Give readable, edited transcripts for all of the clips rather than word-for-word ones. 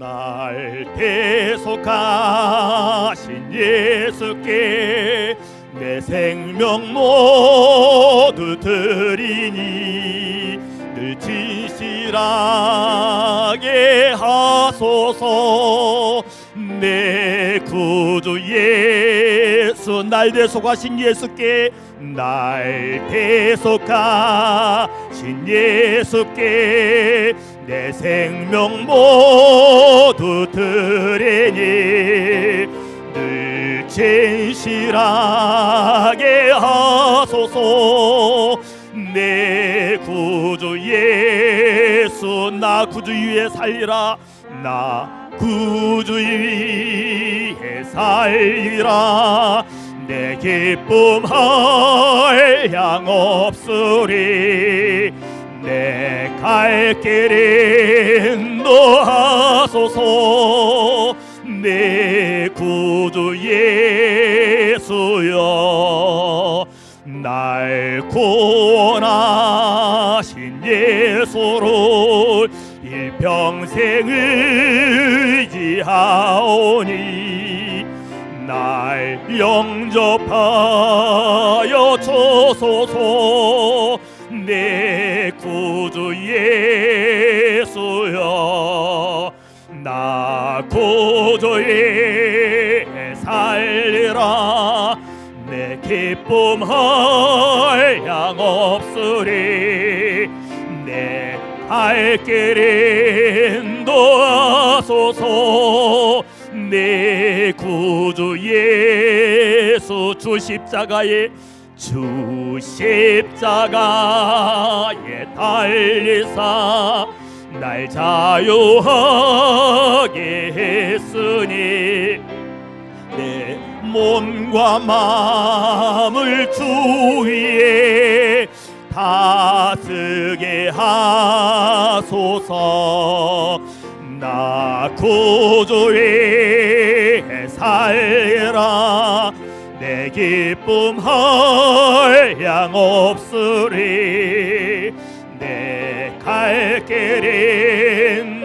날 대속하신 예수께 내 생명 모두 드리니 늘 진실하게 하소서. 내 구주 예수, 날 대속하신 예수께, 날 대속하신 예수께 내 생명 모두 드리니 늘 진실하게 하소서. 내 구주 예수, 나 구주 위에 살리라, 나 구주 위에 살리라. 내 기쁨 한량 없으리. 내 갈 길 인도하소서. 내 구주 예수여, 날 구원하신 예수를 일평생 의지하오니 날 영접하여 주소서. 내 구주 예수여, 나 구주에 살리라. 내 기쁨 한량 없으리. 내 갈 길 인도하소서. 내 구주 예수, 주 십자가에 달리사 날 자유하게 했으니 내 몸과 마음을 주 위에 다스게 하소서. 나 구주에 살리라. 내 기쁨 한량 없으리. 내 갈 길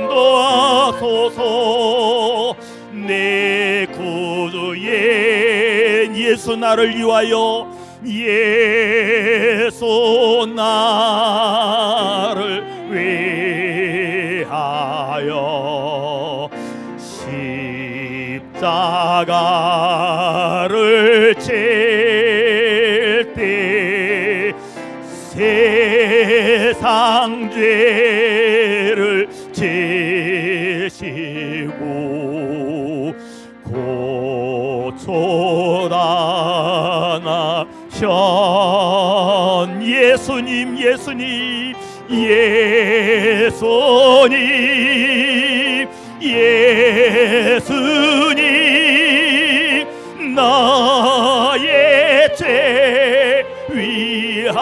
인도하소서. 내 구주 예수, 나를 위하여, 예수 나를 위하여 십자가를 칠 때 세상 죄를 지시고 고초당하신 예수님, 예수님, 예수님, 예수님, 나의 죄 위하여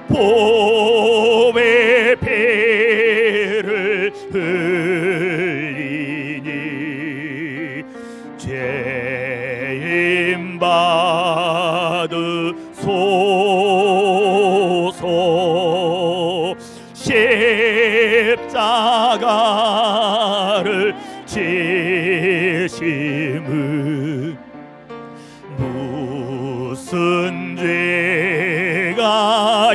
보배 피를 흘리니 죄임 받으소서. 십자가를 지심은 무슨 죄가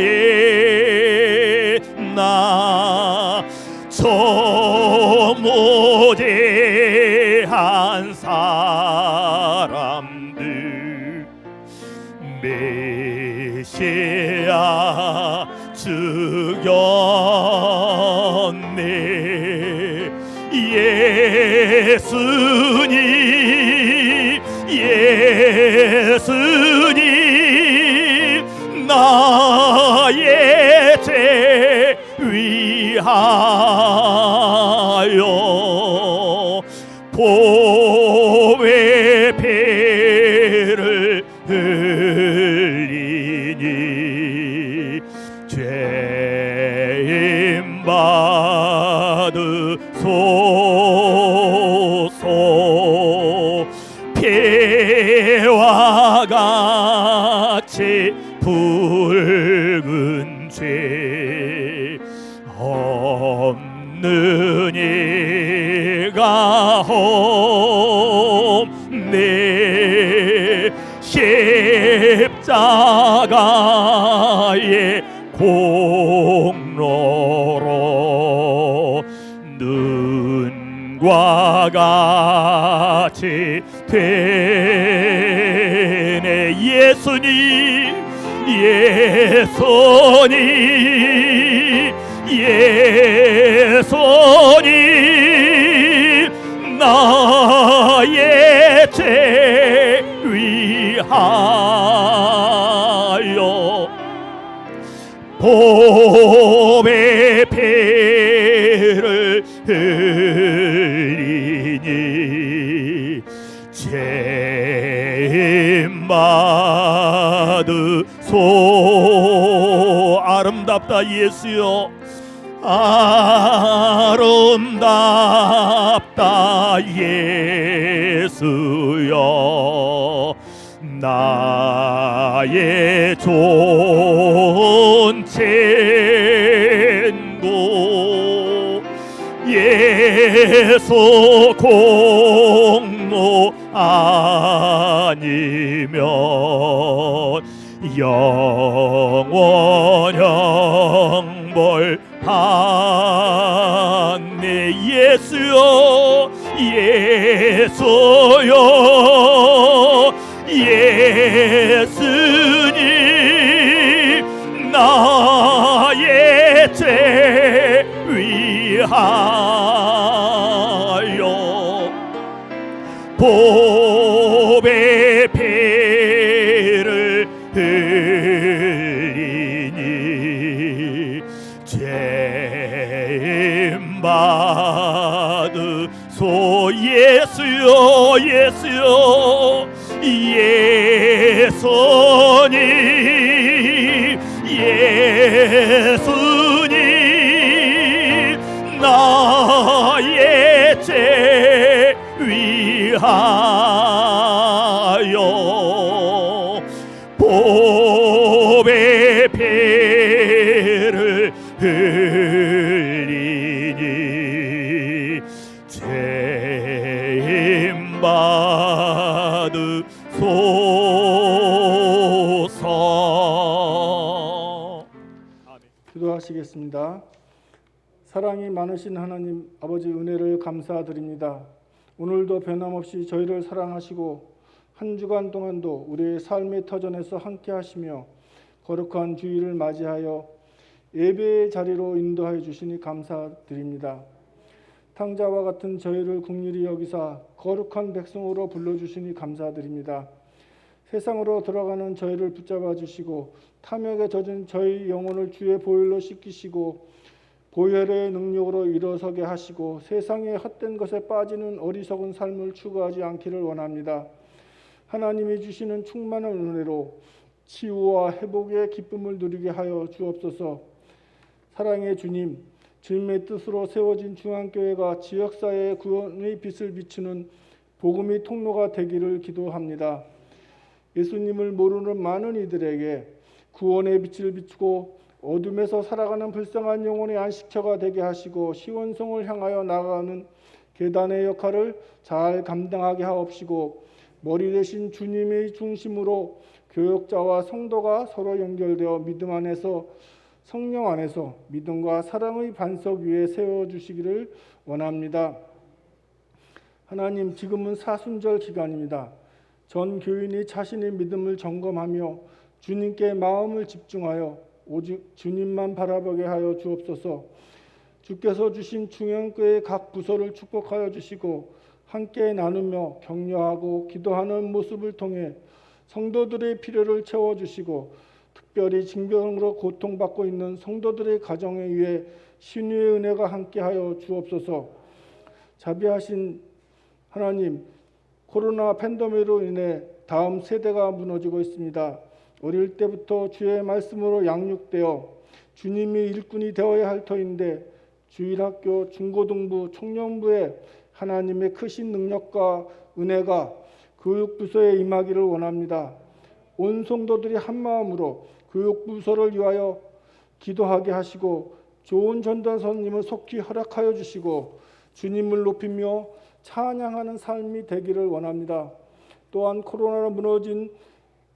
있나. 저 무죄한 사람들 메시아 죽였네. 예수님, 예수님, 나의 죄 위하여 보배 피를 흘리니 죄임 받으소서. 피와 같이 붉은 죄 십자가의 공로로 눈과 같이 되네. 예수님, 예수님, 예수님, 나의 죄 위하여 보배 피를 흘리니 죄임 받으소. 아름답다 예수여, 아름답다 예수여. 나의 좋은 친구 예수 공로 아니면 영원 형벌 받네. 예수여, 예수여, 예수님, 나의 죄 위하여 보배 피를 흘리니 죄임 받으소. 예수여, 예수여, 예수님, 예수님, 나의 죄 위하여 보배 피를 흘리니 죄임 받으소서. 기도하시겠습니다. 사랑이 많으신 하나님 아버지, 은혜를 감사드립니다. 오늘도 변함없이 저희를 사랑하시고 한 주간 동안도 우리의 삶의 터전에서 함께 하시며 거룩한 주일을 맞이하여 예배의 자리로 인도하여 주시니 감사드립니다. 탕자와 같은 저희를 긍휼히 여기사 거룩한 백성으로 불러주시니 감사드립니다. 세상으로 들어가는 저희를 붙잡아 주시고 탐욕에 젖은 저희 영혼을 주의 보혈로 씻기시고 보혈의 능력으로 일어서게 하시고 세상의 헛된 것에 빠지는 어리석은 삶을 추구하지 않기를 원합니다. 하나님이 주시는 충만한 은혜로 치유와 회복의 기쁨을 누리게 하여 주옵소서. 사랑의 주님, 주님의 뜻으로 세워진 중앙교회가 지역사회의 구원의 빛을 비추는 복음의 통로가 되기를 기도합니다. 예수님을 모르는 많은 이들에게 구원의 빛을 비추고 어둠에서 살아가는 불쌍한 영혼의 안식처가 되게 하시고 시원성을 향하여 나아가는 계단의 역할을 잘 감당하게 하옵시고 머리 대신 주님의 중심으로 교역자와 성도가 서로 연결되어 믿음 안에서 성령 안에서 믿음과 사랑의 반석 위에 세워주시기를 원합니다. 하나님, 지금은 사순절 기간입니다. 전 교인이 자신의 믿음을 점검하며 주님께 마음을 집중하여 오직 주님만 바라보게 하여 주옵소서. 주께서 주신 중앙교회 각 부서를 축복하여 주시고 함께 나누며 격려하고 기도하는 모습을 통해 성도들의 필요를 채워주시고 특별히 징병으로 고통받고 있는 성도들의 가정에 의해 신유의 은혜가 함께하여 주옵소서. 자비하신 하나님, 코로나 팬데믹으로 인해 다음 세대가 무너지고 있습니다. 어릴 때부터 주의 말씀으로 양육되어 주님이 일꾼이 되어야 할 터인데 주일학교, 중고등부, 청년부에 하나님의 크신 능력과 은혜가 교육부서에 임하기를 원합니다. 온 성도들이 한마음으로 교육부서를 위하여 기도하게 하시고 좋은 전도사님을 속히 허락하여 주시고 주님을 높이며 찬양하는 삶이 되기를 원합니다. 또한 코로나로 무너진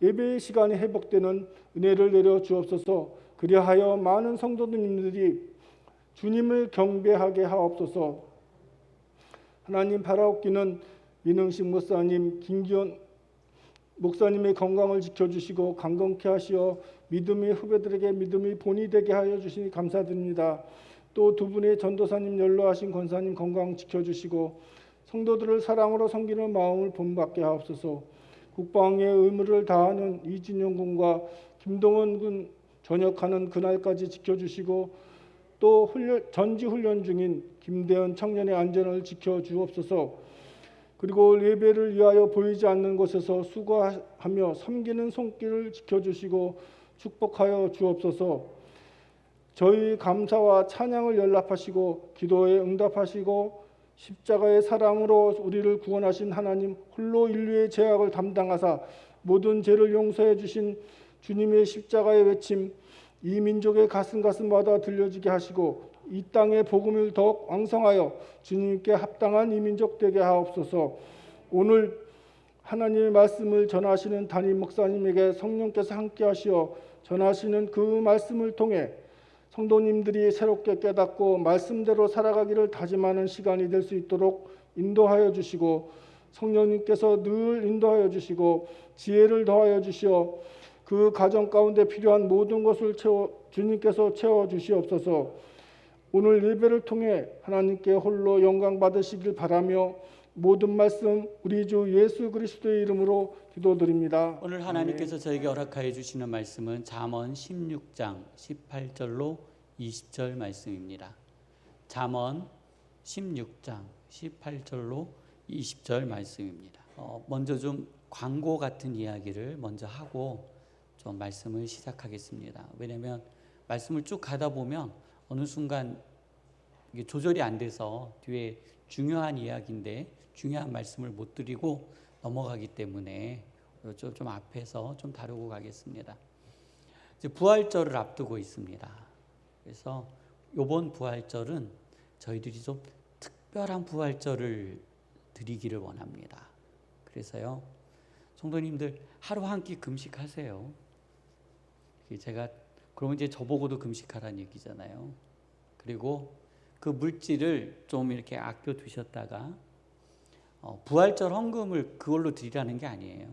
예배의 시간이 회복되는 은혜를 내려 주옵소서. 그리하여 많은 성도님들이 주님을 경배하게 하옵소서. 하나님, 바라옵기는 민흥식 목사님, 김기현 목사님의 건강을 지켜주시고 강건케 하시어 믿음의 후배들에게 믿음의 본이 되게 하여 주시니 감사드립니다. 또 두 분의 전도사님, 연로하신 권사님 건강 지켜주시고 성도들을 사랑으로 섬기는 마음을 본받게 하옵소서. 국방의 의무를 다하는 이진용 군과 김동원 군 전역하는 그날까지 지켜주시고 또 전지훈련 중인 김대현 청년의 안전을 지켜주옵소서. 그리고 예배를 위하여 보이지 않는 곳에서 수고하며 섬기는 손길을 지켜주시고 축복하여 주옵소서. 저희 감사와 찬양을 연락하시고 기도에 응답하시고 십자가의 사랑으로 우리를 구원하신 하나님, 홀로 인류의 죄악을 담당하사 모든 죄를 용서해 주신 주님의 십자가의 외침, 이 민족의 가슴마다 들려지게 하시고 이 땅의 복음을 더욱 왕성하여 주님께 합당한 이 민족 되게 하옵소서. 오늘 하나님의 말씀을 전하시는 담임 목사님에게 성령께서 함께 하시어 전하시는 그 말씀을 통해 성도님들이 새롭게 깨닫고 말씀대로 살아가기를 다짐하는 시간이 될 수 있도록 인도하여 주시고 성령님께서 늘 인도하여 주시고 지혜를 더하여 주시어 그 가정 가운데 필요한 모든 것을 주님께서 채워 주시옵소서. 오늘 예배를 통해 하나님께 홀로 영광 받으시길 바라며 모든 말씀 우리 주 예수 그리스도의 이름으로 기도드립니다. 오늘 하나님께서 저에게 허락하여 주시는 말씀은 잠언 16장 18절로 20절 말씀입니다. 잠언 16장 18절로 20절 말씀입니다. 먼저 좀 광고 같은 이야기를 먼저 하고 좀 말씀을 시작하겠습니다. 왜냐하면 말씀을 쭉 가다 보면 어느 순간 이게 조절이 안 돼서 뒤에 중요한 이야기인데 중요한 말씀을 못 드리고 넘어가기 때문에 좀 앞에서 좀 다루고 가겠습니다. 이제 부활절을 앞두고 있습니다. 그래서 이번 부활절은 저희들이 좀 특별한 부활절을 드리기를 원합니다. 그래서요, 성도님들 하루 한 끼 금식하세요. 제가 그러면 이제 저보고도 금식하라는 얘기잖아요. 그리고 그 물질을 좀 이렇게 아껴 두셨다가 부활절 헌금을 그걸로 드리라는 게 아니에요.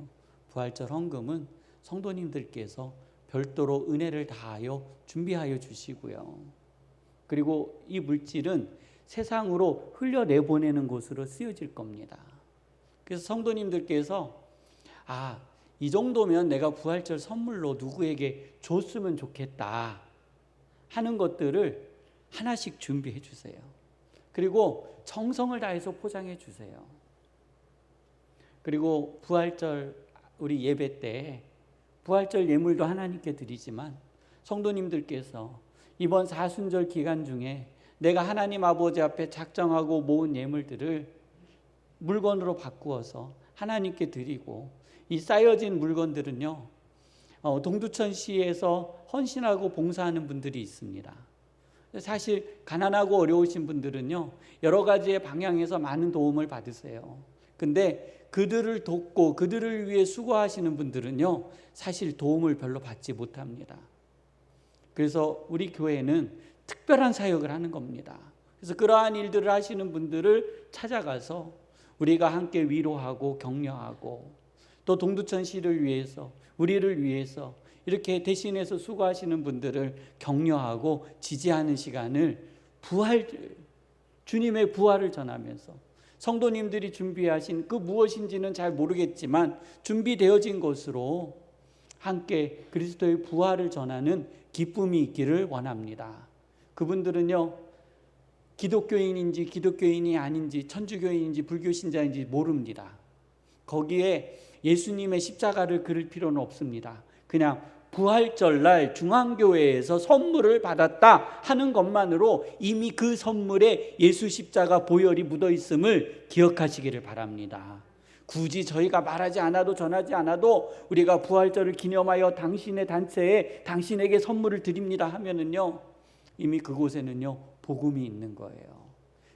부활절 헌금은 성도님들께서 별도로 은혜를 다하여 준비하여 주시고요. 그리고 이 물질은 세상으로 흘려내보내는 곳으로 쓰여질 겁니다. 그래서 성도님들께서 이 정도면 내가 부활절 선물로 누구에게 줬으면 좋겠다 하는 것들을 하나씩 준비해 주세요. 그리고 정성을 다해서 포장해 주세요. 그리고 부활절 우리 예배 때 부활절 예물도 하나님께 드리지만 성도님들께서 이번 사순절 기간 중에 내가 하나님 아버지 앞에 작정하고 모은 예물들을 물건으로 바꾸어서 하나님께 드리고 이 쌓여진 물건들은요, 동두천시에서 헌신하고 봉사하는 분들이 있습니다. 사실 가난하고 어려우신 분들은요, 여러 가지의 방향에서 많은 도움을 받으세요. 근데 그들을 돕고 그들을 위해 수고하시는 분들은요, 사실 도움을 별로 받지 못합니다. 그래서 우리 교회는 특별한 사역을 하는 겁니다. 그래서 그러한 일들을 하시는 분들을 찾아가서 우리가 함께 위로하고 격려하고 또 동두천시를 위해서 우리를 위해서 이렇게 대신해서 수고하시는 분들을 격려하고 지지하는 시간을 주님의 부활을 전하면서 성도님들이 준비하신 그 무엇인지는 잘 모르겠지만 준비되어진 것으로 함께 그리스도의 부활을 전하는 기쁨이 있기를 원합니다. 그분들은요, 기독교인인지 기독교인이 아닌지 천주교인인지 불교신자인지 모릅니다. 거기에 예수님의 십자가를 그릴 필요는 없습니다. 그냥 부활절날 중앙교회에서 선물을 받았다 하는 것만으로 이미 그 선물에 예수 십자가 보혈이 묻어 있음을 기억하시기를 바랍니다. 굳이 저희가 말하지 않아도 전하지 않아도 우리가 부활절을 기념하여 당신의 단체에 당신에게 선물을 드립니다 하면은요, 이미 그곳에는요 복음이 있는 거예요.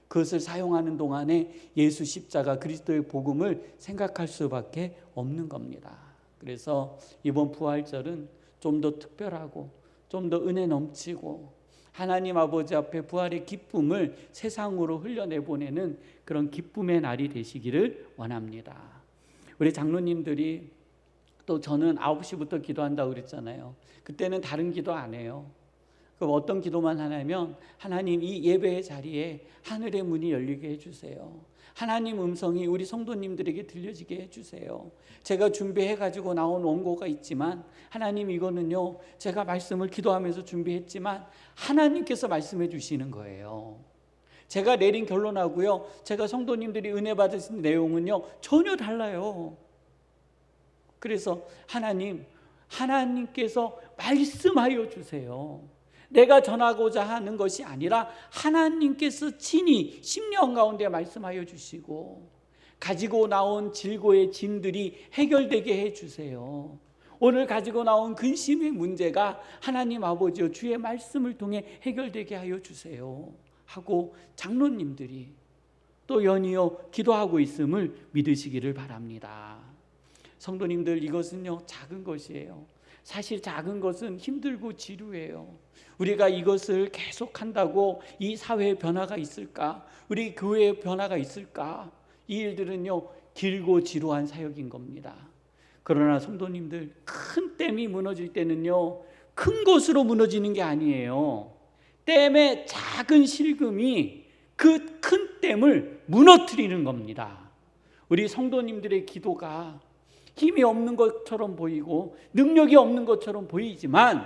그것을 사용하는 동안에 예수 십자가 그리스도의 복음을 생각할 수밖에 없는 겁니다. 그래서 이번 부활절은 좀 더 특별하고 좀 더 은혜 넘치고 하나님 아버지 앞에 부활의 기쁨을 세상으로 흘려내보내는 그런 기쁨의 날이 되시기를 원합니다. 우리 장로님들이 또 저는 9시부터 기도한다고 그랬잖아요. 그때는 다른 기도 안 해요. 그럼 어떤 기도만 하냐면 하나님 이 예배의 자리에 하늘의 문이 열리게 해주세요. 하나님 음성이 우리 성도님들에게 들려지게 해주세요. 제가 준비해가지고 나온 원고가 있지만 하나님 이거는요 제가 말씀을 기도하면서 준비했지만 하나님께서 말씀해 주시는 거예요. 제가 내린 결론하고요 제가 성도님들이 은혜 받으신 내용은요 전혀 달라요. 그래서 하나님께서 말씀하여 주세요. 내가 전하고자 하는 것이 아니라 하나님께서 친히 심령 가운데 말씀하여 주시고 가지고 나온 질고의 짐들이 해결되게 해주세요. 오늘 가지고 나온 근심의 문제가 하나님 아버지여 주의 말씀을 통해 해결되게 하여 주세요 하고 장로님들이 또 연이어 기도하고 있음을 믿으시기를 바랍니다. 성도님들 이것은요 작은 것이에요. 사실 작은 것은 힘들고 지루해요. 우리가 이것을 계속한다고 이 사회의 변화가 있을까? 우리 교회의 변화가 있을까? 이 일들은요 길고 지루한 사역인 겁니다. 그러나 성도님들 큰 댐이 무너질 때는요 큰 것으로 무너지는 게 아니에요. 댐의 작은 실금이 그 큰 댐을 무너뜨리는 겁니다. 우리 성도님들의 기도가 힘이 없는 것처럼 보이고 능력이 없는 것처럼 보이지만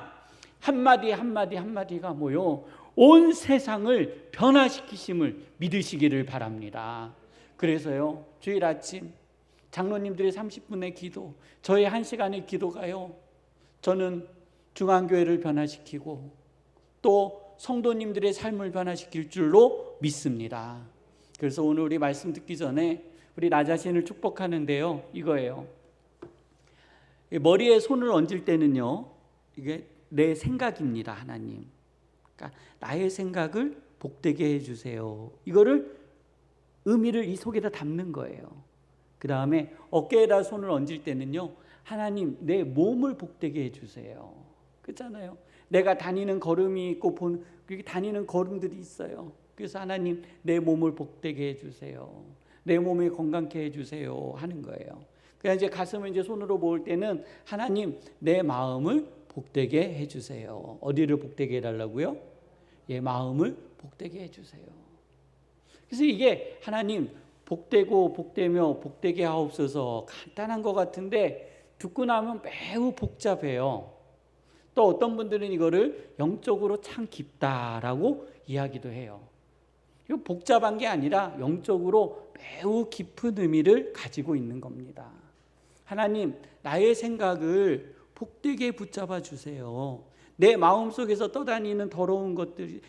한마디 한마디가 뭐요? 온 세상을 변화시키심을 믿으시기를 바랍니다. 그래서요 주일 아침 장로님들의 30분의 기도, 저의 1시간의 기도가요 저는 중앙교회를 변화시키고 또 성도님들의 삶을 변화시킬 줄로 믿습니다. 그래서 오늘 우리 말씀 듣기 전에 우리 나 자신을 축복하는데요 이거예요. 머리에 손을 얹을 때는요 이게 내 생각입니다. 하나님 그러니까 나의 생각을 복되게 해주세요. 이거를 의미를 이 속에다 담는 거예요. 그 다음에 어깨에다 손을 얹을 때는요 하나님 내 몸을 복되게 해주세요. 그렇잖아요. 내가 다니는 걸음이 있고 다니는 걸음들이 있어요. 그래서 하나님 내 몸을 복되게 해주세요. 내 몸을 건강케 해주세요 하는 거예요. 그냥 이제 가슴을 이제 손으로 모을 때는 하나님 내 마음을 복되게 해주세요. 어디를 복되게 해달라고요? 마음을 복되게 해주세요. 그래서 이게 하나님 복되고 복되며 복되게 하옵소서 간단한 것 같은데 듣고 나면 매우 복잡해요. 또 어떤 분들은 이거를 영적으로 참 깊다라고 이야기도 해요. 이거 복잡한 게 아니라 영적으로 매우 깊은 의미를 가지고 있는 겁니다. 하나님 나의 생각을 복되게 붙잡아 주세요. 내 마음속에서 떠다니는 더러운 것들,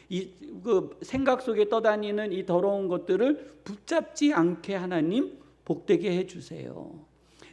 그 생각 속에 떠다니는 이 더러운 것들을 붙잡지 않게 하나님 복되게 해주세요.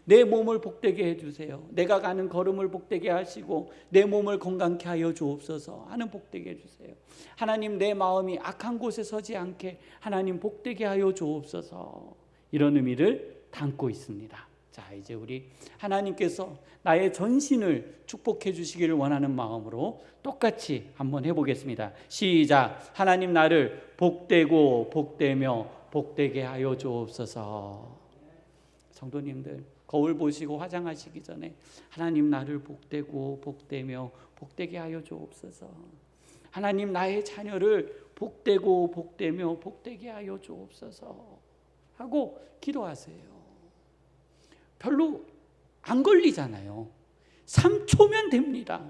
내 몸을 복되게 해주세요. 내가 가는 걸음을 복되게 하시고 내 몸을 건강케 하여 주옵소서 하는 복되게 해주세요. 하나님 내 마음이 악한 곳에 서지 않게 하나님 복되게 하여 주옵소서 이런 의미를 담고 있습니다. 자 이제 우리 하나님께서 나의 전신을 축복해 주시기를 원하는 마음으로 똑같이 한번 해보겠습니다. 시작. 하나님 나를 복되고 복되며 복되게 하여 주옵소서. 성도님들 거울 보시고 화장하시기 전에 하나님 나를 복되고 복되며 복되게 하여 주옵소서. 하나님 나의 자녀를 복되고 복되며 복되게 하여 주옵소서 하고 기도하세요. 별로 안 걸리잖아요. 3초면 됩니다.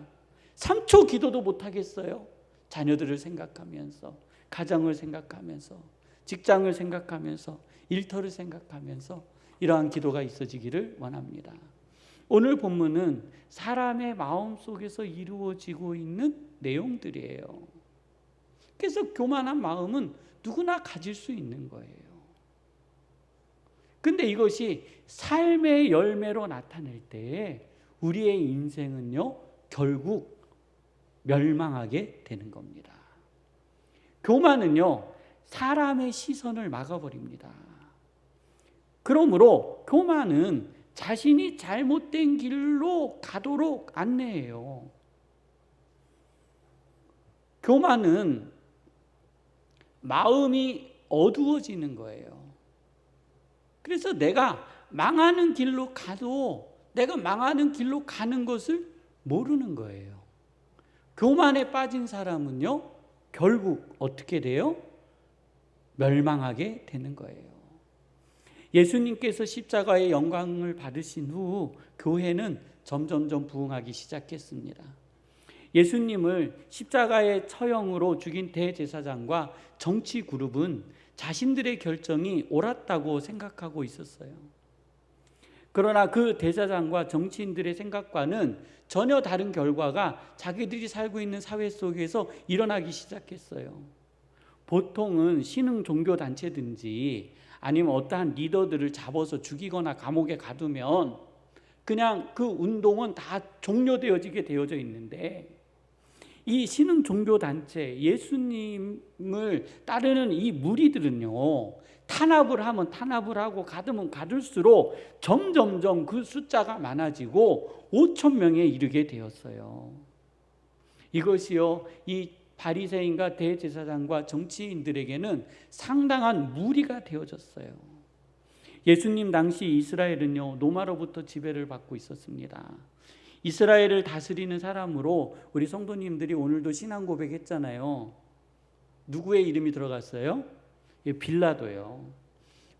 3초 기도도 못하겠어요. 자녀들을 생각하면서, 가정을 생각하면서, 직장을 생각하면서, 일터를 생각하면서 이러한 기도가 있어지기를 원합니다. 오늘 본문은 사람의 마음속에서 이루어지고 있는 내용들이에요. 그래서 교만한 마음은 누구나 가질 수 있는 거예요. 근데 이것이 삶의 열매로 나타낼 때 우리의 인생은요 결국 멸망하게 되는 겁니다. 교만은요 사람의 시선을 막아버립니다. 그러므로 교만은 자신이 잘못된 길로 가도록 안내해요. 교만은 마음이 어두워지는 거예요. 그래서 내가 망하는 길로 가도 내가 망하는 길로 가는 것을 모르는 거예요. 교만에 빠진 사람은요, 결국 어떻게 돼요? 멸망하게 되는 거예요. 예수님께서 십자가의 영광을 받으신 후 교회는 점점점 부흥하기 시작했습니다. 예수님을 십자가의 처형으로 죽인 대제사장과 정치 그룹은 자신들의 결정이 옳았다고 생각하고 있었어요. 그러나 그 대제사장과 정치인들의 생각과는 전혀 다른 결과가 자기들이 살고 있는 사회 속에서 일어나기 시작했어요. 보통은 신흥 종교 단체든지 아니면 어떠한 리더들을 잡아서 죽이거나 감옥에 가두면 그냥 그 운동은 다 종료되어지게 되어져 있는데, 이 신흥 종교 단체, 예수님을 따르는 이 무리들은요, 탄압을 하면 탄압을 하고 가두면 가둘수록 점점점 그 숫자가 많아지고 5천 명에 이르게 되었어요. 이것이요, 이 바리새인과 대제사장과 정치인들에게는 상당한 무리가 되어졌어요. 예수님 당시 이스라엘은요, 로마로부터 지배를 받고 있었습니다. 이스라엘을 다스리는 사람으로 우리 성도님들이 오늘도 신앙 고백했잖아요. 누구의 이름이 들어갔어요? 빌라도요.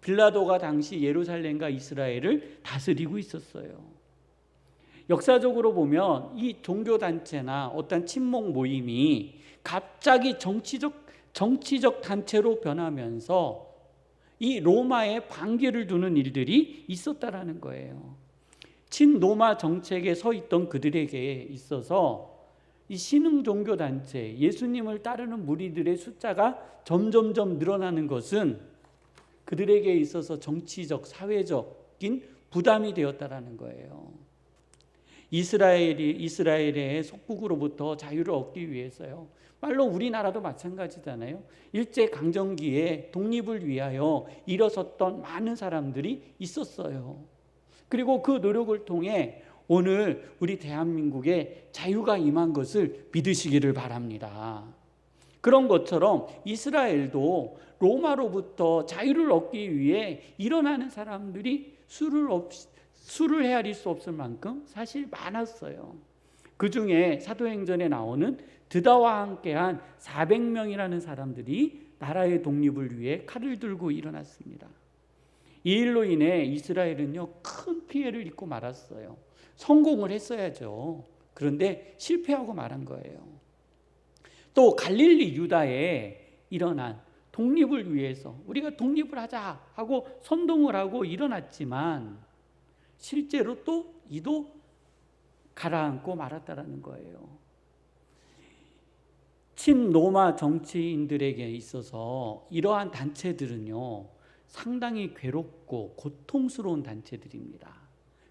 빌라도가 당시 예루살렘과 이스라엘을 다스리고 있었어요. 역사적으로 보면 이 종교단체나 어떤 친목 모임이 갑자기 정치적 단체로 변하면서 이 로마에 반기를 두는 일들이 있었다라는 거예요. 친로마 정책에 서 있던 그들에게 있어서 이 신흥 종교 단체, 예수님을 따르는 무리들의 숫자가 점점점 늘어나는 것은 그들에게 있어서 정치적, 사회적인 부담이 되었다라는 거예요. 이스라엘의 속국으로부터 자유를 얻기 위해서요. 말로 우리나라도 마찬가지잖아요. 일제강점기에 독립을 위하여 일어섰던 많은 사람들이 있었어요. 그리고 그 노력을 통해 오늘 우리 대한민국에 자유가 임한 것을 믿으시기를 바랍니다. 그런 것처럼 이스라엘도 로마로부터 자유를 얻기 위해 일어나는 사람들이 수를 헤아릴 수 없을 만큼 사실 많았어요. 그 중에 사도행전에 나오는 드다와 함께한 400명이라는 사람들이 나라의 독립을 위해 칼을 들고 일어났습니다. 이 일로 인해 이스라엘은요, 큰 피해를 입고 말았어요. 성공을 했어야죠. 그런데 실패하고 말한 거예요. 또 갈릴리 유다에 일어난 독립을 위해서 우리가 독립을 하자 하고 선동을 하고 일어났지만 실제로 또 이도 가라앉고 말았다라는 거예요. 친로마 정치인들에게 있어서 이러한 단체들은요, 상당히 괴롭고 고통스러운 단체들입니다.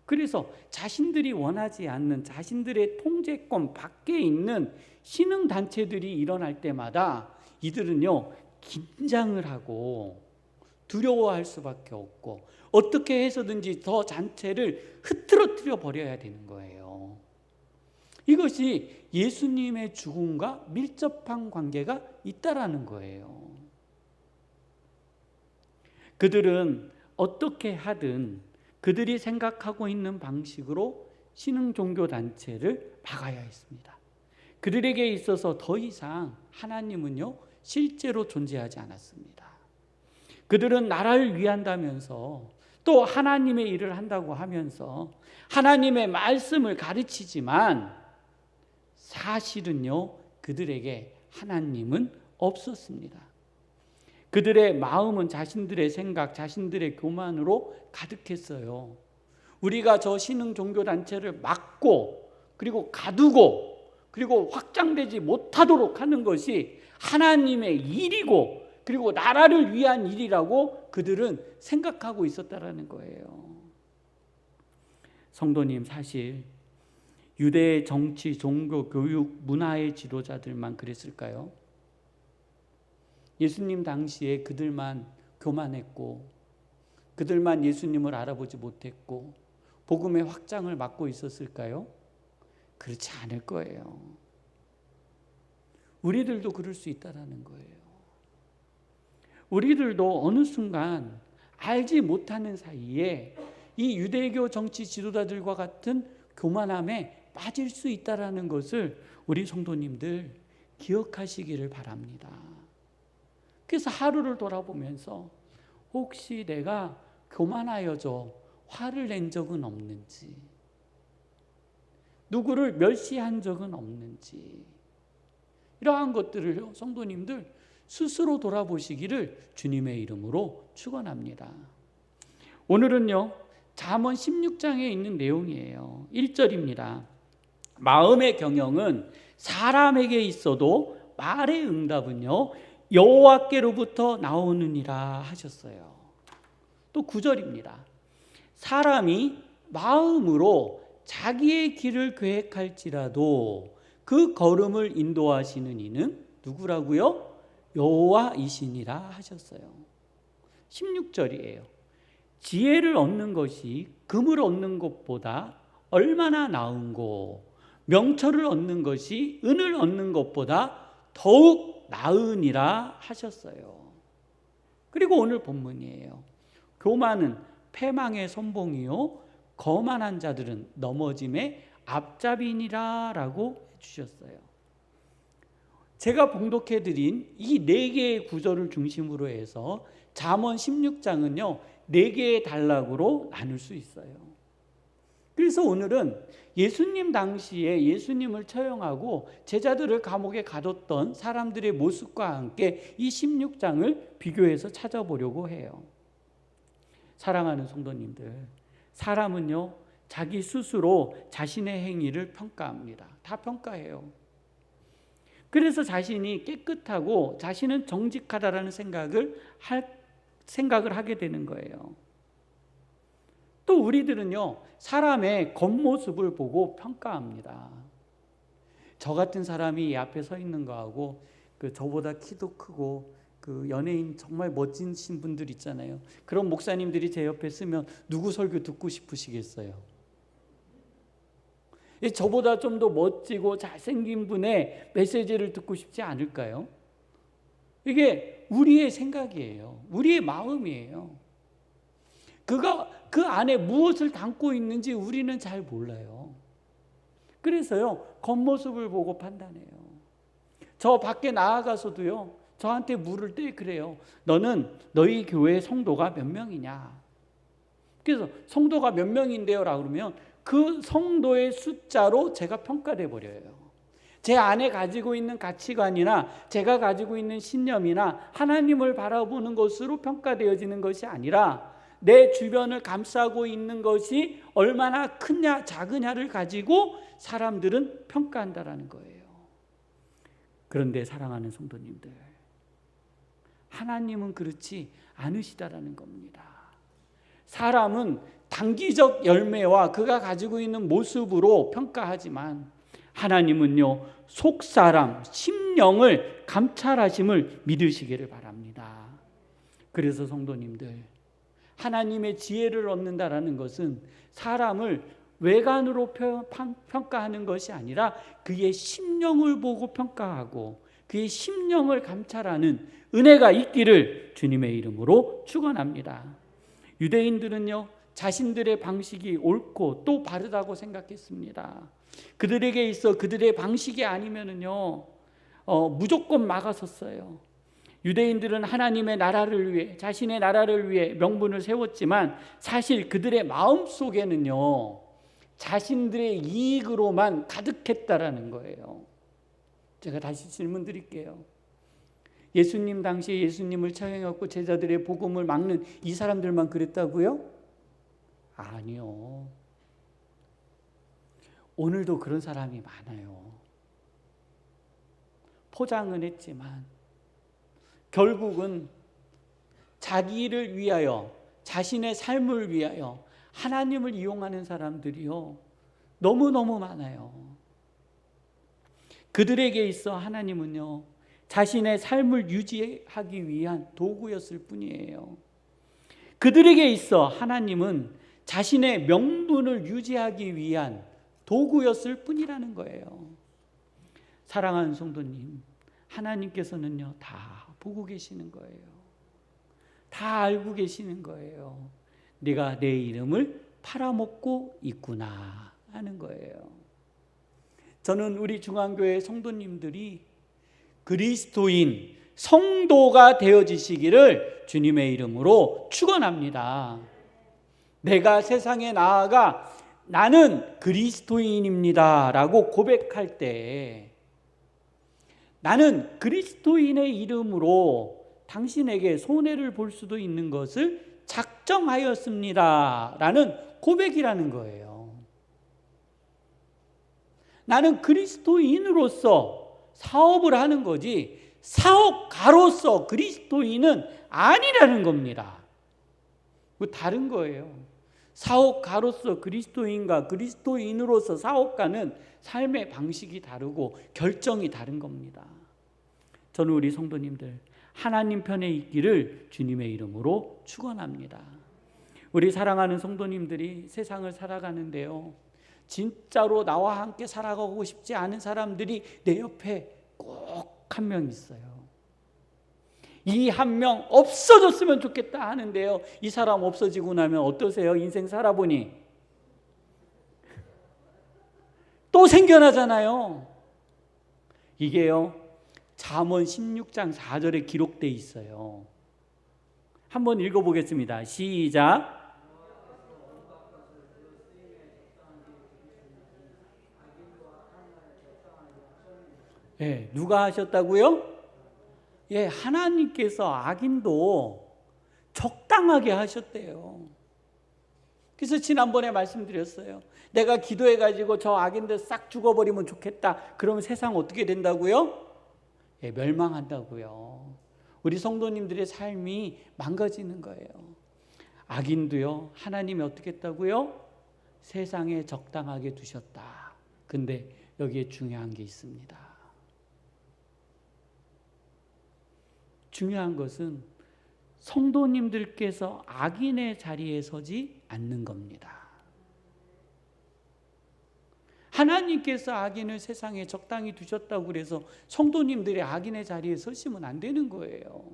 그래서 자신들이 원하지 않는 자신들의 통제권 밖에 있는 신흥 단체들이 일어날 때마다 이들은요, 긴장을 하고 두려워할 수밖에 없고 어떻게 해서든지 더 단체를 흐트러뜨려 버려야 되는 거예요. 이것이 예수님의 죽음과 밀접한 관계가 있다라는 거예요. 그들은 어떻게 하든 그들이 생각하고 있는 방식으로 신흥 종교 단체를 막아야 했습니다. 그들에게 있어서 더 이상 하나님은요, 실제로 존재하지 않았습니다. 그들은 나라를 위한다면서 또 하나님의 일을 한다고 하면서 하나님의 말씀을 가르치지만 사실은요, 그들에게 하나님은 없었습니다. 그들의 마음은 자신들의 생각, 자신들의 교만으로 가득했어요. 우리가 저 신흥 종교 단체를 막고 그리고 가두고 그리고 확장되지 못하도록 하는 것이 하나님의 일이고 그리고 나라를 위한 일이라고 그들은 생각하고 있었다라는 거예요. 성도님, 사실 유대의 정치, 종교, 교육, 문화의 지도자들만 그랬을까요? 예수님 당시에 그들만 교만했고 그들만 예수님을 알아보지 못했고 복음의 확장을 막고 있었을까요? 그렇지 않을 거예요. 우리들도 그럴 수 있다라는 거예요. 우리들도 어느 순간 알지 못하는 사이에 이 유대교 정치 지도자들과 같은 교만함에 빠질 수 있다라는 것을 우리 성도님들 기억하시기를 바랍니다. 그래서 하루를 돌아보면서 혹시 내가 교만하여져 화를 낸 적은 없는지, 누구를 멸시한 적은 없는지, 이러한 것들을 성도님들 스스로 돌아보시기를 주님의 이름으로 축원합니다. 오늘은요, 잠언 16장에 있는 내용이에요. 1절입니다. 마음의 경영은 사람에게 있어도 말의 응답은요 여호와께로부터 나오느니라 하셨어요. 또 9절입니다. 사람이 마음으로 자기의 길을 계획할지라도 그 걸음을 인도하시는 이는 누구라고요? 여호와이시니라 하셨어요. 16절이에요. 지혜를 얻는 것이 금을 얻는 것보다 얼마나 나은고, 명철을 얻는 것이 은을 얻는 것보다 더욱 나으니라 하셨어요. 그리고 오늘 본문이에요. 교만은 패망의 선봉이요 거만한 자들은 넘어짐의 앞잡이니라 라고 해주셨어요. 제가 봉독해드린 이 4개의 구절을 중심으로 해서 잠언 16장은요 4개의 단락으로 나눌 수 있어요. 그래서 오늘은 예수님 당시에 예수님을 처형하고 제자들을 감옥에 가뒀던 사람들의 모습과 함께 이 16장을 비교해서 찾아보려고 해요. 사랑하는 성도님들, 사람은요 자기 스스로 자신의 행위를 평가합니다. 다 평가해요. 그래서 자신이 깨끗하고 자신은 정직하다라는 생각을 하게 되는 거예요. 또 우리들은요 사람의 겉모습을 보고 평가합니다. 저 같은 사람이 이 앞에 서 있는 거하고 저보다 키도 크고 연예인 정말 멋지신 분들 있잖아요. 그런 목사님들이 제 옆에 쓰면 누구 설교 듣고 싶으시겠어요? 저보다 좀 더 멋지고 잘생긴 분의 메시지를 듣고 싶지 않을까요? 이게 우리의 생각이에요. 우리의 마음이에요. 그가 그 안에 무엇을 담고 있는지 우리는 잘 몰라요. 그래서요 겉모습을 보고 판단해요. 저 밖에 나아가서도요 저한테 물을 때 그래요. 너는 너희 교회 성도가 몇 명이냐? 그래서 성도가 몇 명인데요 라고 그러면 그 성도의 숫자로 제가 평가돼 버려요. 제 안에 가지고 있는 가치관이나 제가 가지고 있는 신념이나 하나님을 바라보는 것으로 평가되어지는 것이 아니라 내 주변을 감싸고 있는 것이 얼마나 크냐 작으냐를 가지고 사람들은 평가한다라는 거예요. 그런데 사랑하는 성도님들, 하나님은 그렇지 않으시다라는 겁니다. 사람은 단기적 열매와 그가 가지고 있는 모습으로 평가하지만 하나님은요 속사람, 심령을 감찰하심을 믿으시기를 바랍니다. 그래서 성도님들, 하나님의 지혜를 얻는다라는 것은 사람을 외관으로 평가하는 것이 아니라 그의 심령을 보고 평가하고 그의 심령을 감찰하는 은혜가 있기를 주님의 이름으로 축원합니다. 유대인들은요 자신들의 방식이 옳고 또 바르다고 생각했습니다. 그들에게 있어 그들의 방식이 아니면은요 무조건 막아섰어요. 유대인들은 하나님의 나라를 위해, 자신의 나라를 위해 명분을 세웠지만 사실 그들의 마음 속에는요 자신들의 이익으로만 가득했다라는 거예요. 제가 다시 질문 드릴게요. 예수님 당시에 예수님을 처형했고 제자들의 복음을 막는 이 사람들만 그랬다고요? 아니요. 오늘도 그런 사람이 많아요. 포장은 했지만 결국은 자기를 위하여, 자신의 삶을 위하여 하나님을 이용하는 사람들이요 너무너무 많아요. 그들에게 있어 하나님은요 자신의 삶을 유지하기 위한 도구였을 뿐이에요. 그들에게 있어 하나님은 자신의 명분을 유지하기 위한 도구였을 뿐이라는 거예요. 사랑하는 성도님, 하나님께서는요 다 보고 계시는 거예요. 다 알고 계시는 거예요. 네가 내 이름을 팔아먹고 있구나 하는 거예요. 저는 우리 중앙교회 성도님들이 그리스도인 성도가 되어지시기를 주님의 이름으로 축원합니다. 내가 세상에 나아가 나는 그리스도인입니다 라고 고백할 때 나는 그리스도인의 이름으로 당신에게 손해를 볼 수도 있는 것을 작정하였습니다 라는 고백이라는 거예요. 나는 그리스도인으로서 사업을 하는 거지 사업가로서 그리스도인은 아니라는 겁니다. 다른 거예요. 사업가로서 그리스도인과 그리스도인으로서 사업가는 삶의 방식이 다르고 결정이 다른 겁니다. 저는 우리 성도님들 하나님 편에 있기를 주님의 이름으로 축원합니다. 우리 사랑하는 성도님들이 세상을 살아가는데요, 진짜로 나와 함께 살아가고 싶지 않은 사람들이 내 옆에 꼭 한 명 있어요. 이 한 명 없어졌으면 좋겠다 하는데요, 이 사람 없어지고 나면 어떠세요? 인생 살아보니 또 생겨나잖아요. 이게요 잠언 16장 4절에 기록되어 있어요. 한번 읽어보겠습니다. 시작. 예, 누가 하셨다고요? 예, 하나님께서 악인도 적당하게 하셨대요. 그래서 지난번에 말씀드렸어요. 내가 기도해가지고 저 악인들 싹 죽어버리면 좋겠다. 그러면 세상 어떻게 된다고요? 예, 멸망한다고요. 우리 성도님들의 삶이 망가지는 거예요. 악인도요, 하나님이 어떻게 했다고요? 세상에 적당하게 두셨다. 근데 여기에 중요한 게 있습니다. 중요한 것은 성도님들께서 악인의 자리에 서지 않는 겁니다. 하나님께서 악인을 세상에 적당히 두셨다고 그래서 성도님들이 악인의 자리에 서시면 안 되는 거예요.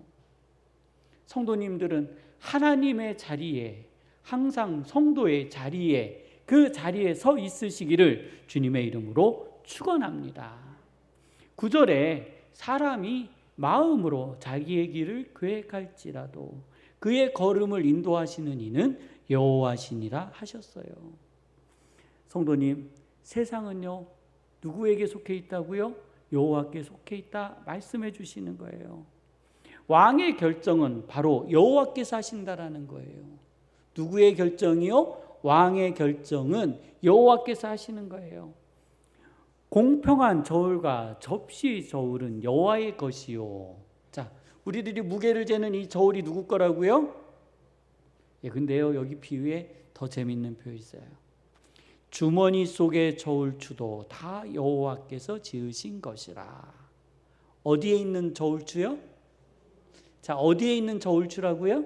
성도님들은 하나님의 자리에, 항상 성도의 자리에, 그 자리에 서 있으시기를 주님의 이름으로 축원합니다. 9절에 사람이 마음으로 자기의 길을 계획할지라도 그의 걸음을 인도하시는 이는 여호와시니라 하셨어요. 성도님, 세상은요 누구에게 속해 있다고요? 여호와께 속해 있다 말씀해 주시는 거예요. 왕의 결정은 바로 여호와께서 하신다라는 거예요. 누구의 결정이요? 왕의 결정은 여호와께서 하시는 거예요. 공평한 저울과 접시 저울은 여호와의 것이요. 자, 우리들이 무게를 재는 이 저울이 누구 거라고요? 예, 근데요 여기 비유에 더 재밌는 표현이 있어요. 주머니 속의 저울추도 다 여호와께서 지으신 것이라. 어디에 있는 저울추요? 자, 어디에 있는 저울추라고요?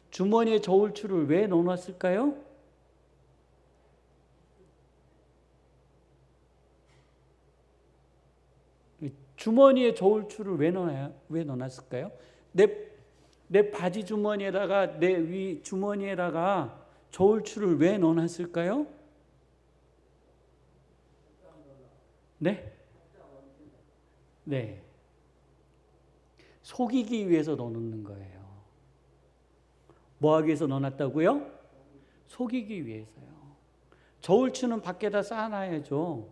주머니에 저울추를 왜 넣어놨을까요? 주머니에 저울추를 왜 넣어놨을까요? 내 바지 주머니에다가 내 위 주머니에다가 저울추를 왜 넣어놨을까요? 네? 네. 속이기 위해서 넣어놓는 거예요. 뭐 하기 위해서 넣어놨다고요? 속이기 위해서요. 저울추는 밖에다 쌓아놔야죠.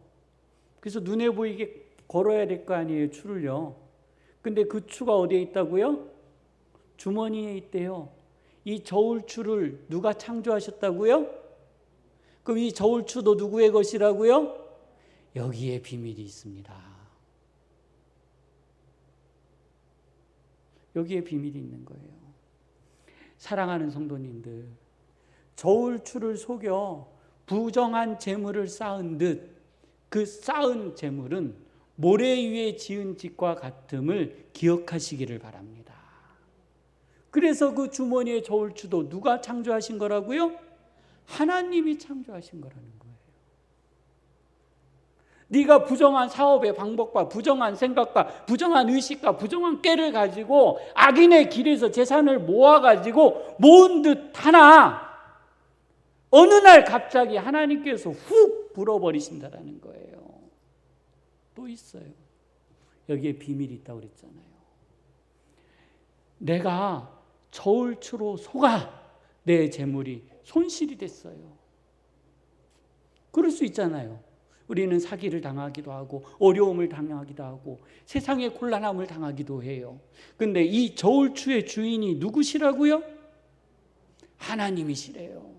그래서 눈에 보이게 걸어야 될 거 아니에요, 추를요. 근데 그 추가 어디에 있다고요? 주머니에 있대요. 이 저울추를 누가 창조하셨다고요? 그럼 이 저울추도 누구의 것이라고요? 여기에 비밀이 있습니다. 여기에 비밀이 있는 거예요. 사랑하는 성도님들, 저울추를 속여 부정한 재물을 쌓은 듯 그 쌓은 재물은 모래 위에 지은 집과 같음을 기억하시기를 바랍니다. 그래서 그 주머니의 저울추도 누가 창조하신 거라고요? 하나님이 창조하신 거라는 거예요. 네가 부정한 사업의 방법과 부정한 생각과 부정한 의식과 부정한 꾀를 가지고 악인의 길에서 재산을 모아가지고 모은 듯 하나 어느 날 갑자기 하나님께서 훅 불어버리신다라는 거예요. 또 있어요. 여기에 비밀이 있다고 그랬잖아요. 내가 저울추로 속아 내 재물이 손실이 됐어요. 그럴 수 있잖아요. 우리는 사기를 당하기도 하고 어려움을 당하기도 하고 세상의 곤란함을 당하기도 해요. 근데 이 저울추의 주인이 누구시라고요? 하나님이시래요.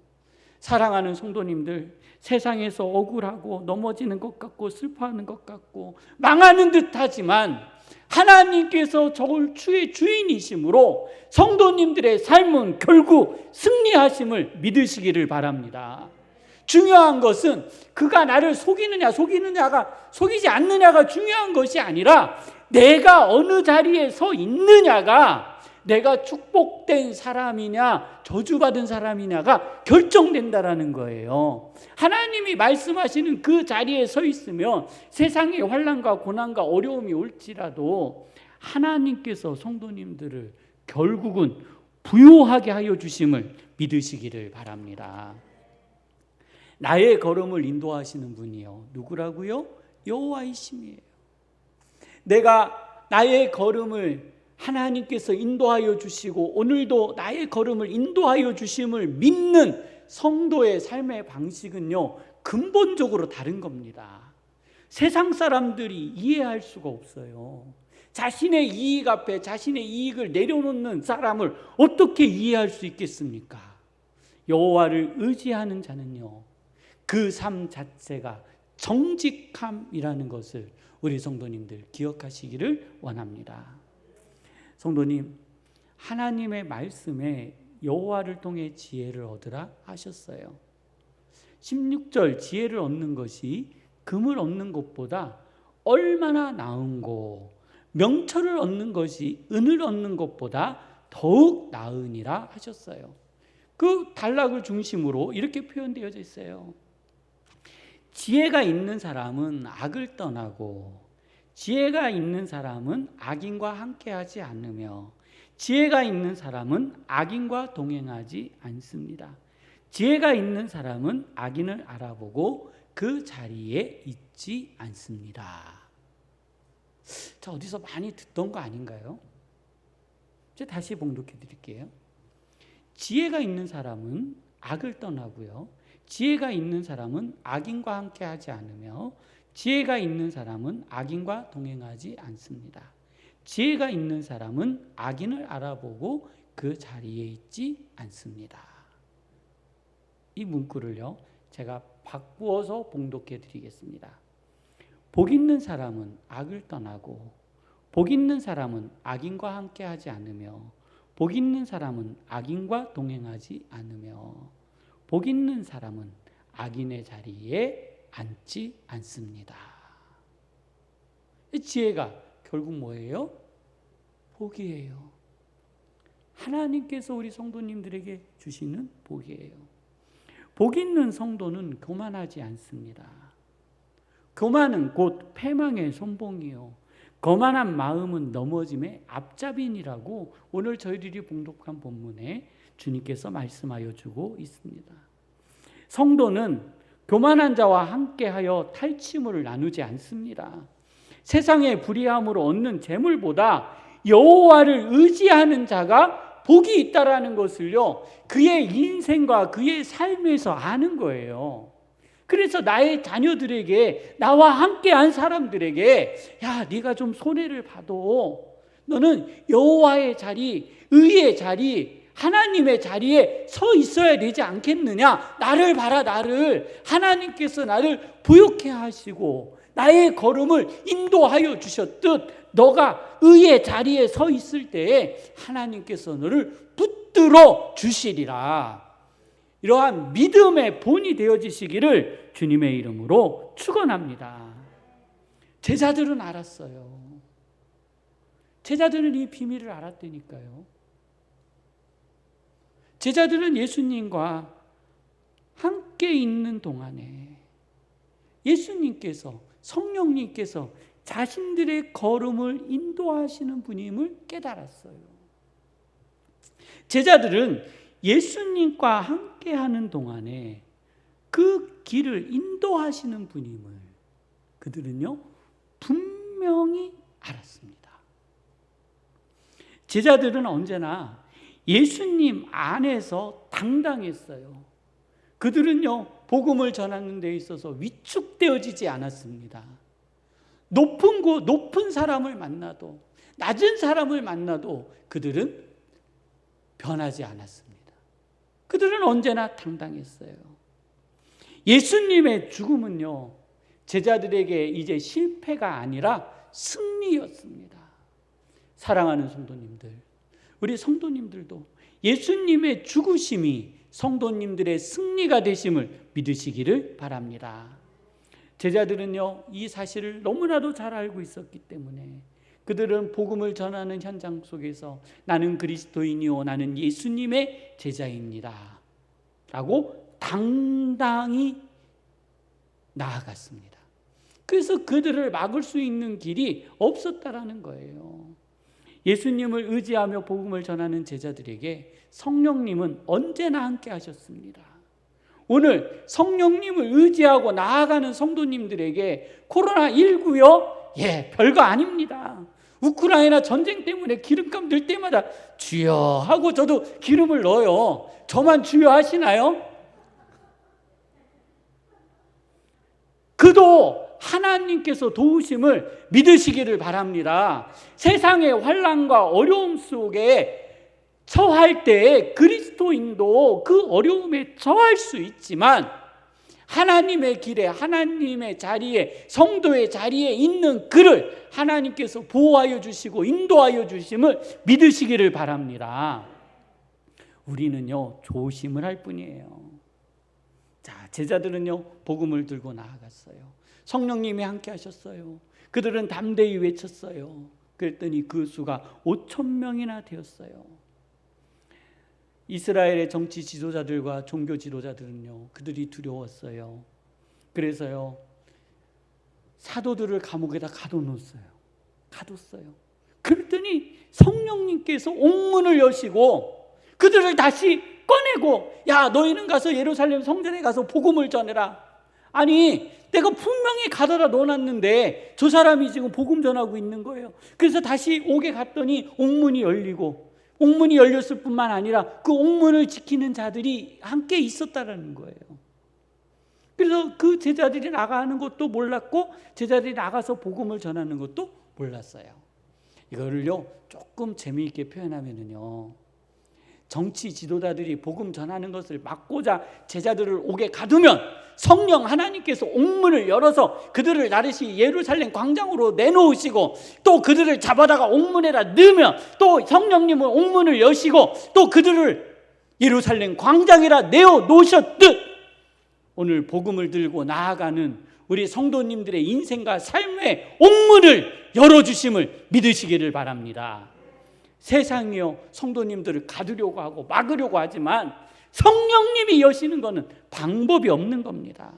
사랑하는 성도님들, 세상에서 억울하고 넘어지는 것 같고 슬퍼하는 것 같고 망하는 듯하지만 하나님께서 저울추의 주인이시므로 성도님들의 삶은 결국 승리하심을 믿으시기를 바랍니다. 중요한 것은 그가 나를 속이느냐가 속이지 않느냐가 중요한 것이 아니라 내가 어느 자리에 서 있느냐가 내가 축복된 사람이냐 저주받은 사람이냐가 결정된다라는 거예요. 하나님이 말씀하시는 그 자리에 서 있으면 세상의 환난과 고난과 어려움이 올지라도 하나님께서 성도님들을 결국은 부요하게 하여 주심을 믿으시기를 바랍니다. 나의 걸음을 인도하시는 분이요. 누구라고요? 여호와이심이에요. 내가 나의 걸음을 하나님께서 인도하여 주시고 오늘도 나의 걸음을 인도하여 주심을 믿는 성도의 삶의 방식은요, 근본적으로 다른 겁니다. 세상 사람들이 이해할 수가 없어요. 자신의 이익 앞에 자신의 이익을 내려놓는 사람을 어떻게 이해할 수 있겠습니까? 여호와를 의지하는 자는요, 그 삶 자체가 정직함이라는 것을 우리 성도님들 기억하시기를 원합니다. 성도님, 하나님의 말씀에 여호와를 통해 지혜를 얻으라 하셨어요. 16절 지혜를 얻는 것이 금을 얻는 것보다 얼마나 나은고 명철을 얻는 것이 은을 얻는 것보다 더욱 나으니라 하셨어요. 그 단락을 중심으로 이렇게 표현되어 있어요. 지혜가 있는 사람은 악을 떠나고 지혜가 있는 사람은 악인과 함께하지 않으며 지혜가 있는 사람은 악인과 동행하지 않습니다. 지혜가 있는 사람은 악인을 알아보고 그 자리에 있지 않습니다. 자, 어디서 많이 듣던 거 아닌가요? 이제 다시 봉독해 드릴게요. 지혜가 있는 사람은 악을 떠나고요. 지혜가 있는 사람은 악인과 함께하지 않으며 지혜가 있는 사람은 악인과 동행하지 않습니다. 지혜가 있는 사람은 악인을 알아보고 그 자리에 있지 않습니다. 이 문구를요, 제가 바꾸어서 봉독해 드리겠습니다. 복 있는 사람은 악을 떠나고 복 있는 사람은 악인과 함께하지 않으며 복 있는 사람은 악인과 동행하지 않으며 복 있는 사람은 악인의 자리에 앉지 않습니다. 지혜가 결국 뭐예요? 복이에요. 하나님께서 우리 성도님들에게 주시는 복이에요. 복 있는 성도는 교만하지 않습니다. 교만은 곧 패망의 선봉이요, 거만한 마음은 넘어짐의 앞잡인이라고 오늘 저희들이 봉독한 본문에 주님께서 말씀하여 주고 있습니다. 성도는 교만한 자와 함께하여 탈취물을 나누지 않습니다. 세상의 불의함으로 얻는 재물보다 여호와를 의지하는 자가 복이 있다라는 것을요, 그의 인생과 그의 삶에서 아는 거예요. 그래서 나의 자녀들에게, 나와 함께한 사람들에게, 야, 네가 좀 손해를 봐도 너는 여호와의 자리, 의의 자리, 하나님의 자리에 서 있어야 되지 않겠느냐? 나를 봐라, 나를. 하나님께서 나를 부욕해 하시고 나의 걸음을 인도하여 주셨듯 너가 의의 자리에 서 있을 때에 하나님께서 너를 붙들어 주시리라. 이러한 믿음의 본이 되어지시기를 주님의 이름으로 축원합니다. 제자들은 알았어요. 제자들은 이 비밀을 알았다니까요. 제자들은 예수님과 함께 있는 동안에 예수님께서, 성령님께서 자신들의 걸음을 인도하시는 분임을 깨달았어요. 제자들은 예수님과 함께 하는 동안에 그 길을 인도하시는 분임을 그들은요 분명히 알았습니다. 제자들은 언제나 예수님 안에서 당당했어요. 그들은요 복음을 전하는 데 있어서 위축되어지지 않았습니다. 높은 사람을 만나도, 낮은 사람을 만나도 그들은 변하지 않았습니다. 그들은 언제나 당당했어요. 예수님의 죽음은요 제자들에게 이제 실패가 아니라 승리였습니다. 사랑하는 성도님들, 우리 성도님들도 예수님의 죽으심이 성도님들의 승리가 되심을 믿으시기를 바랍니다. 제자들은요 이 사실을 너무나도 잘 알고 있었기 때문에 그들은 복음을 전하는 현장 속에서 나는 그리스도인이요 나는 예수님의 제자입니다 라고 당당히 나아갔습니다. 그래서 그들을 막을 수 있는 길이 없었다라는 거예요. 예수님을 의지하며 복음을 전하는 제자들에게 성령님은 언제나 함께 하셨습니다. 오늘 성령님을 의지하고 나아가는 성도님들에게 코로나19요? 별거 아닙니다. 우크라이나 전쟁 때문에 기름값 늘 때마다 주여 하고 저도 기름을 넣어요. 저만 주여 하시나요? 그도 하나님께서 도우심을 믿으시기를 바랍니다. 세상의 환난과 어려움 속에 처할 때 그리스도인도 그 어려움에 처할 수 있지만 하나님의 길에, 하나님의 자리에, 성도의 자리에 있는 그를 하나님께서 보호하여 주시고 인도하여 주심을 믿으시기를 바랍니다. 우리는요 조심을 할 뿐이에요. 자, 제자들은요 복음을 들고 나아갔어요. 성령님이 함께 하셨어요. 그들은 담대히 외쳤어요. 그랬더니 그 수가 5,000명이나 되었어요. 이스라엘의 정치 지도자들과 종교 지도자들은요 그들이 두려웠어요. 그래서요 사도들을 감옥에다 가둬놓았어요. 그랬더니 성령님께서 옥문을 여시고 그들을 다시 꺼내고 야 너희는 가서 예루살렘 성전에 가서 복음을 전해라. 아니 내가 분명히 가둬다 놓았는데 저 사람이 지금 복음 전하고 있는 거예요. 그래서 다시 옥에 갔더니 옥문이 열리고 옥문이 열렸을 뿐만 아니라 그 옥문을 지키는 자들이 함께 있었다라는 거예요. 그래서 그 제자들이 나가는 것도 몰랐고 제자들이 나가서 복음을 전하는 것도 몰랐어요. 이거를요 조금 재미있게 표현하면은요 정치 지도자들이 복음 전하는 것을 막고자 제자들을 옥에 가두면 성령 하나님께서 옥문을 열어서 그들을 나르시 예루살렘 광장으로 내놓으시고 또 그들을 잡아다가 옥문에다 넣으면 또 성령님은 옥문을 여시고 또 그들을 예루살렘 광장에다 내어놓으셨듯 오늘 복음을 들고 나아가는 우리 성도님들의 인생과 삶의 옥문을 열어주심을 믿으시기를 바랍니다. 세상이요 성도님들을 가두려고 하고 막으려고 하지만 성령님이 여시는 것은 방법이 없는 겁니다.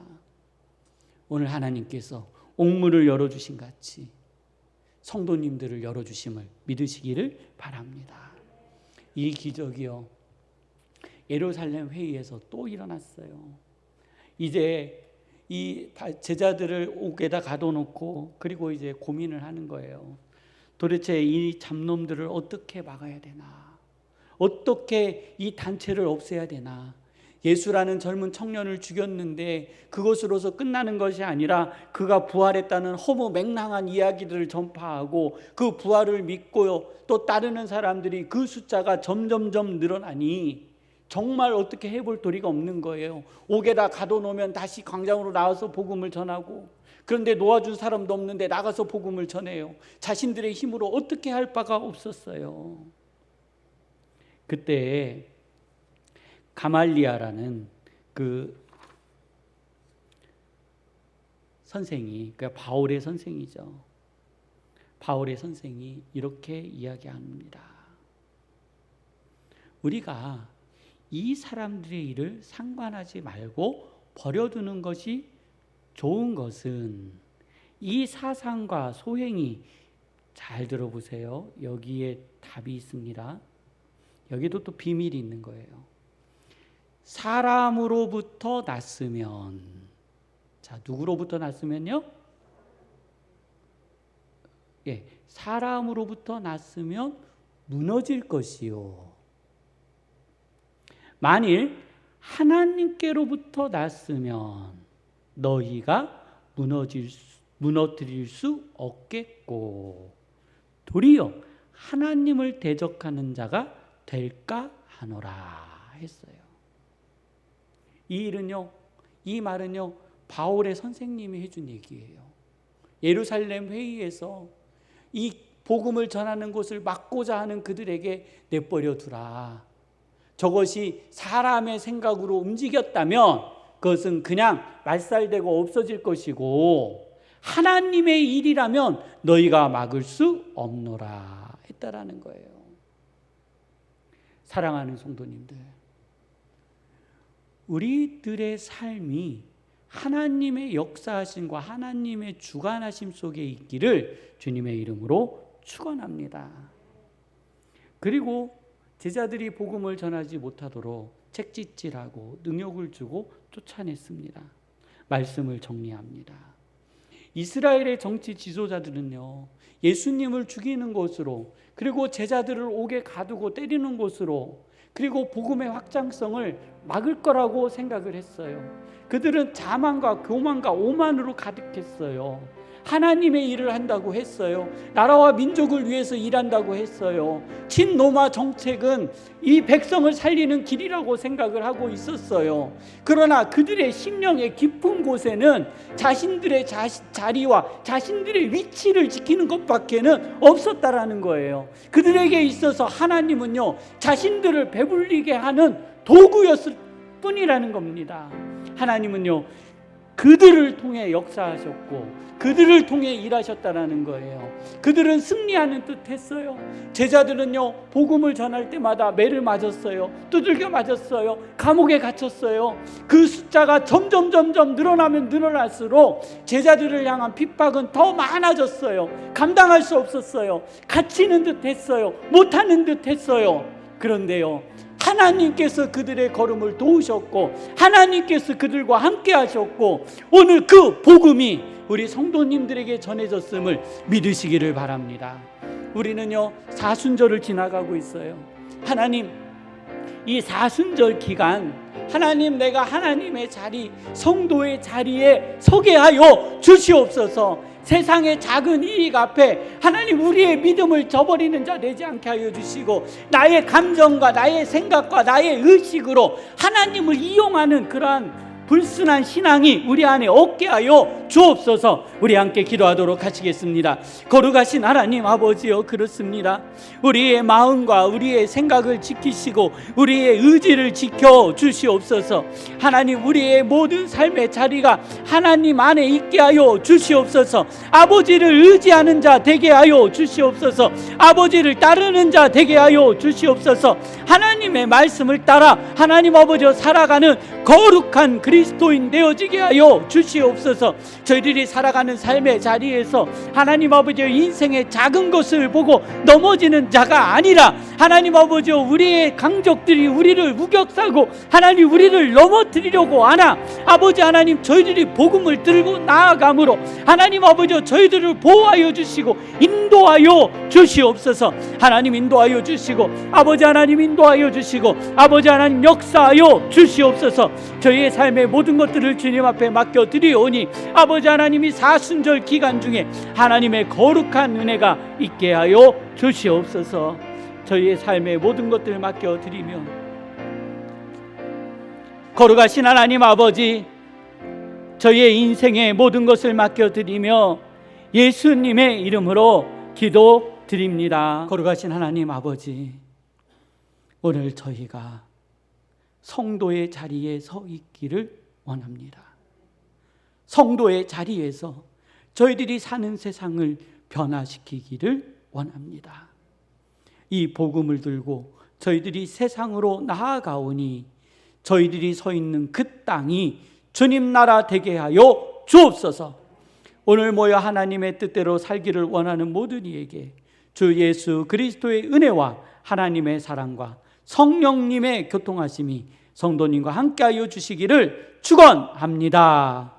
오늘 하나님께서 옥문을 열어주신 같이 성도님들을 열어주심을 믿으시기를 바랍니다. 이 기적이요 예루살렘 회의에서 또 일어났어요. 이제 이 제자들을 옥에다 가둬놓고 그리고 이제 고민을 하는 거예요. 도대체 이 잡놈들을 어떻게 막아야 되나? 어떻게 이 단체를 없애야 되나? 예수라는 젊은 청년을 죽였는데 그것으로서 끝나는 것이 아니라 그가 부활했다는 허무맹랑한 이야기들을 전파하고 그 부활을 믿고요 또 따르는 사람들이 그 숫자가 점점점 늘어나니 정말 어떻게 해볼 도리가 없는 거예요. 옥에다 가둬놓으면 다시 광장으로 나와서 복음을 전하고 그런데 놓아준 사람도 없는데 나가서 복음을 전해요. 자신들의 힘으로 어떻게 할 바가 없었어요. 그때 가말리아라는 그 선생이, 그러니까 바울의 선생이죠. 바울의 선생이 이렇게 이야기합니다. 우리가 이 사람들의 일을 상관하지 말고 버려두는 것이 좋은 것은, 이 사상과 소행이, 잘 들어보세요. 여기에 답이 있습니다. 여기도 또 비밀이 있는 거예요. 사람으로부터 났으면, 자, 누구로부터 났으면요? 예, 사람으로부터 났으면 무너질 것이요. 만일 하나님께로부터 났으면 너희가 무너뜨릴 수 없겠고 도리어 하나님을 대적하는 자가 될까 하노라 했어요. 이 일은요, 이 말은요, 바울의 선생님이 해준 얘기예요. 예루살렘 회의에서 이 복음을 전하는 곳을 막고자 하는 그들에게 내버려 두라. 저것이 사람의 생각으로 움직였다면 그것은 그냥 말살되고 없어질 것이고 하나님의 일이라면 너희가 막을 수 없노라 했다라는 거예요. 사랑하는 성도님들, 우리들의 삶이 하나님의 역사하심과 하나님의 주관하심 속에 있기를 주님의 이름으로 축원합니다. 그리고 제자들이 복음을 전하지 못하도록 책짓질하고 능욕을 주고 쫓아냈습니다. 말씀을 정리합니다. 이스라엘의 정치 지도자들은요, 예수님을 죽이는 것으로, 그리고 제자들을 옥에 가두고 때리는 것으로, 그리고 복음의 확장성을 막을 거라고 생각을 했어요. 그들은 자만과 교만과 오만으로 가득했어요. 하나님의 일을 한다고 했어요. 나라와 민족을 위해서 일한다고 했어요. 친로마 정책은 이 백성을 살리는 길이라고 생각을 하고 있었어요. 그러나 그들의 심령의 깊은 곳에는 자신들의 자리와 자신들의 위치를 지키는 것밖에는 없었다라는 거예요. 그들에게 있어서 하나님은요, 자신들을 배불리게 하는 도구였을 뿐이라는 겁니다. 하나님은요, 그들을 통해 역사하셨고 그들을 통해 일하셨다라는 거예요. 그들은 승리하는 듯 했어요. 제자들은요, 복음을 전할 때마다 매를 맞았어요. 두들겨 맞았어요. 감옥에 갇혔어요. 그 숫자가 점점 늘어나면 늘어날수록 제자들을 향한 핍박은 더 많아졌어요. 감당할 수 없었어요. 갇히는 듯 했어요. 못하는 듯 했어요. 그런데요, 하나님께서 그들의 걸음을 도우셨고 하나님께서 그들과 함께 하셨고 오늘 그 복음이 우리 성도님들에게 전해졌음을 믿으시기를 바랍니다. 우리는요, 사순절을 지나가고 있어요. 하나님, 이 사순절 기간 하나님, 내가 하나님의 자리, 성도의 자리에 서게 하여 주시옵소서. 세상의 작은 이익 앞에 하나님, 우리의 믿음을 저버리는 자 되지 않게 하여 주시고 나의 감정과 나의 생각과 나의 의식으로 하나님을 이용하는 그러한 불순한 신앙이 우리 안에 없게 하여 주옵소서. 우리 함께 기도하도록 하시겠습니다. 거룩하신 하나님 아버지여, 그렇습니다. 우리의 마음과 우리의 생각을 지키시고 우리의 의지를 지켜 주시옵소서. 하나님, 우리의 모든 삶의 자리가 하나님 안에 있게 하여 주시옵소서. 아버지를 의지하는 자 되게 하여 주시옵소서. 아버지를 따르는 자 되게 하여 주시옵소서. 하나님의 말씀을 따라 하나님 아버지여 살아가는 거룩한 그리스도인 되어지게 하여 주시옵소서. 저희들이 살아가는 삶의 자리에서 하나님 아버지여 인생의 작은 것을 보고 넘어지는 자가 아니라 하나님 아버지여 우리의 강적들이 우리를 우격사고 하나님 우리를 넘어뜨리려고 하나 아버지 하나님, 저희들이 복음을 들고 나아감으로 하나님 아버지여 저희들을 보호하여 주시고 인도하여 주시옵소서. 하나님 인도하여 주시고 아버지 하나님 인도하여 주시고 아버지 하나님 역사하여 주시옵소서. 저희의 삶의 모든 것들을 주님 앞에 맡겨드리오니 아버지 하나님이 사순절 기간 중에 하나님의 거룩한 은혜가 있게 하여 주시옵소서. 저희의 삶의 모든 것들을 맡겨드리며 거룩하신 하나님 아버지, 저희의 인생의 모든 것을 맡겨드리며 예수님의 이름으로 기도드립니다. 거룩하신 하나님 아버지, 오늘 저희가 성도의 자리에 서 있기를 원합니다. 성도의 자리에서 저희들이 사는 세상을 변화시키기를 원합니다. 이 복음을 들고 저희들이 세상으로 나아가오니 저희들이 서 있는 그 땅이 주님 나라 되게 하여 주옵소서. 오늘 모여 하나님의 뜻대로 살기를 원하는 모든 이에게 주 예수 그리스도의 은혜와 하나님의 사랑과 성령님의 교통하심이 성도님과 함께하여 주시기를 축원합니다.